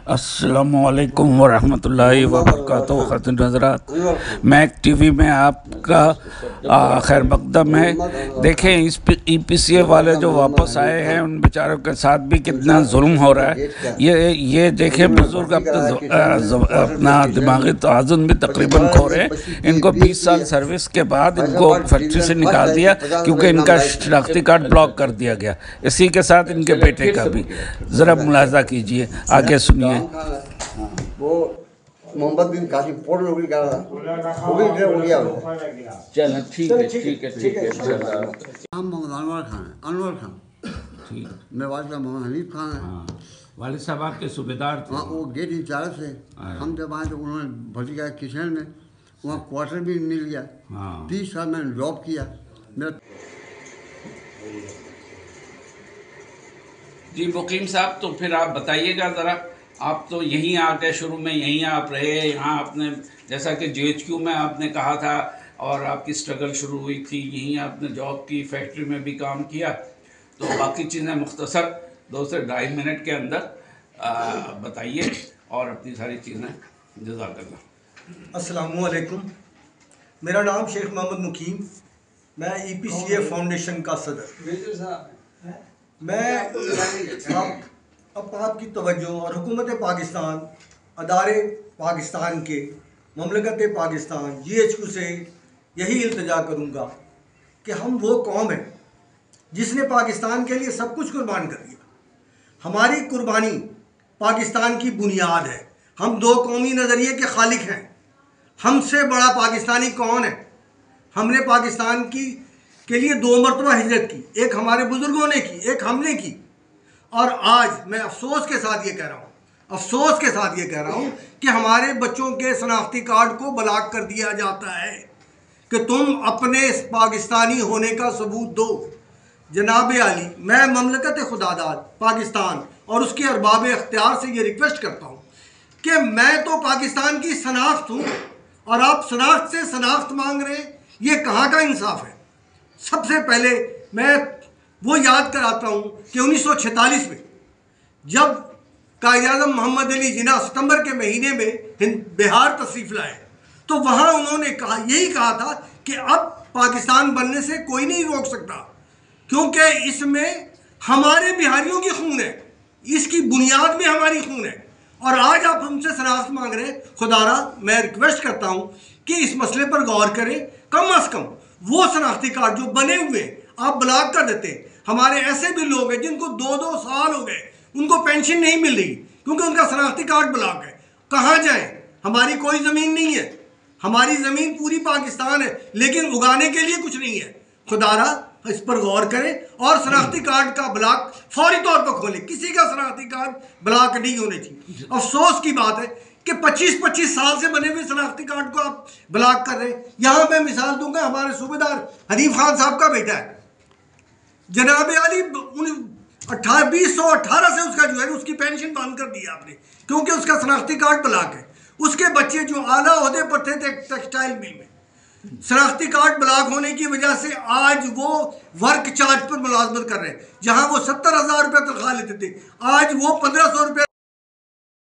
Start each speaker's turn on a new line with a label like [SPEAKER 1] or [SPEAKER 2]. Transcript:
[SPEAKER 1] अस्सलामुअलैकुम वरहमतुल्लाहि वबरकातुहू। ख़ातिन हज़रात, Mac TV में आपका खैर मकदम है। देखें, इस EPCA वाले जो वापस आए हैं उन बेचारों के साथ भी कितना जुल्म हो रहा है। ये देखें, बुजुर्ग अपना दिमागी तवाज़ुन भी तकरीबन खो रहे हैं। इनको 20 साल सर्विस के बाद इनको फैक्ट्री से निकाल दिया क्योंकि इनका शनाख्ती कार्ड ब्लॉक कर दिया गया। इसी के साथ इनके बेटे का भी। ज़रा मुलाज़ा कीजिए, आगे सुनिए।
[SPEAKER 2] वो मोहम्मद बिन कासिम पोर्ट नौकरी कर रहा था, वो भी रिटायर हो गया।
[SPEAKER 1] चलो ठीक है।
[SPEAKER 2] नाम मोहम्मद अनवर खान है। अनवर खान
[SPEAKER 1] ठीक।
[SPEAKER 2] मेरे वालिद साहब मोहम्मद हनीफ खान है।
[SPEAKER 1] हाँ, वालिद साहब आपके सूबेदार थे।
[SPEAKER 2] वहाँ वो गेट इंचार्ज थे। हम जब आए तो उन्होंने भर्ती किया किचन में, वहाँ क्वार्टर भी मिल गया। 30 साल मैंने जॉब किया। मेरा
[SPEAKER 1] जी मुकीम साहब, तो फिर आप बताइएगा ज़रा। आप तो यहीं आ गए, शुरू में यहीं आप रहे, यहाँ आपने जैसा कि GHQ में आपने कहा था और आपकी स्ट्रगल शुरू हुई थी, यहीं आपने जॉब की, फैक्ट्री में भी काम किया। तो बाकी चीज़ें मुख्तसर 2 से 2.5 मिनट के अंदर बताइए और अपनी सारी चीज़ें। जज़ाकल्लाह।
[SPEAKER 3] अस्सलामुअलैकुम, मेरा नाम शेख मोहम्मद मुकीम, मैं EPCA फाउंडेशन का सदर। मैं अब आपकी तवज्जो और हुकूमत पाकिस्तान, अदारे पाकिस्तान के, ममलकत पाकिस्तान GHQ से यही इल्तिजा करूँगा कि हम वो कौम है जिसने पाकिस्तान के लिए सब कुछ कुर्बान कर दिया। हमारी कुर्बानी पाकिस्तान की बुनियाद है। हम 2 कौमी नज़रिए के खालिक हैं। हमसे बड़ा पाकिस्तानी कौन है? हमने पाकिस्तान के लिए 2 मरतबा हिजरत की, एक हमारे बुजुर्गों ने की, एक हमने की। और आज मैं अफसोस के साथ ये कह रहा हूँ कि हमारे बच्चों के शनाख्ती कार्ड को ब्लॉक कर दिया जाता है कि तुम अपने पाकिस्तानी होने का सबूत दो। जनाब आली, मैं ममलकत खुदादाद पाकिस्तान और उसके अरबाब अख्तियार से ये रिक्वेस्ट करता हूँ कि मैं तो पाकिस्तान की शनाख्त हूँ और आप शनाख्त से शनाख्त मांग रहे हैं। ये कहाँ का इंसाफ है? सबसे पहले मैं वो याद कराता हूँ कि 1946 में जब कायद-ए-आज़म मोहम्मद अली जिन्ना सितंबर के महीने में बिहार तशरीफ़ लाए तो वहाँ उन्होंने यही कहा था कि अब पाकिस्तान बनने से कोई नहीं रोक सकता, क्योंकि इसमें हमारे बिहारियों की खून है, इसकी बुनियाद में हमारी खून है। और आज आप हमसे शनाख्त मांग रहे हैं। खुदारा, मैं रिक्वेस्ट करता हूँ कि इस मसले पर गौर करें। कम अज़ कम वो शनाख्ती कार्ड जो बने हुए आप ब्लॉक कर देते हैं। हमारे ऐसे भी लोग हैं जिनको 2-2 साल हो गए, उनको पेंशन नहीं मिल रही क्योंकि उनका शनाख्ती कार्ड ब्लॉक है। कहाँ जाएं? हमारी कोई ज़मीन नहीं है, हमारी ज़मीन पूरी पाकिस्तान है, लेकिन उगाने के लिए कुछ नहीं है। खुदारा, इस पर गौर करें और शनाख्ती कार्ड का ब्लॉक फौरी तौर पर खोलें। किसी का शनाख्ती कार्ड ब्लॉक नहीं होने चाहिए। अफसोस की बात है कि 25-25 साल से बने हुए शनाख्ती कार्ड को आप ब्लॉक कर रहे हैं। यहाँ मैं मिसाल दूंगा, हमारे सूबेदार हनीफ खान साहब का बेटा है, जनाब आली 2018 से उसका जो है उसकी पेंशन बंद कर दी आपने क्योंकि उसका शनाख्ती कार्ड ब्लॉक है। उसके बच्चे जो आला ओहदे पर थे टेक्सटाइल मिल में, शनाख्ती कार्ड ब्लॉक होने की वजह से आज वो वर्क चार्ज पर मुलाजमत कर रहे हैं। जहाँ वो 70,000 रुपये तनख्वाह लेते थे, आज वो 1,500 रुपये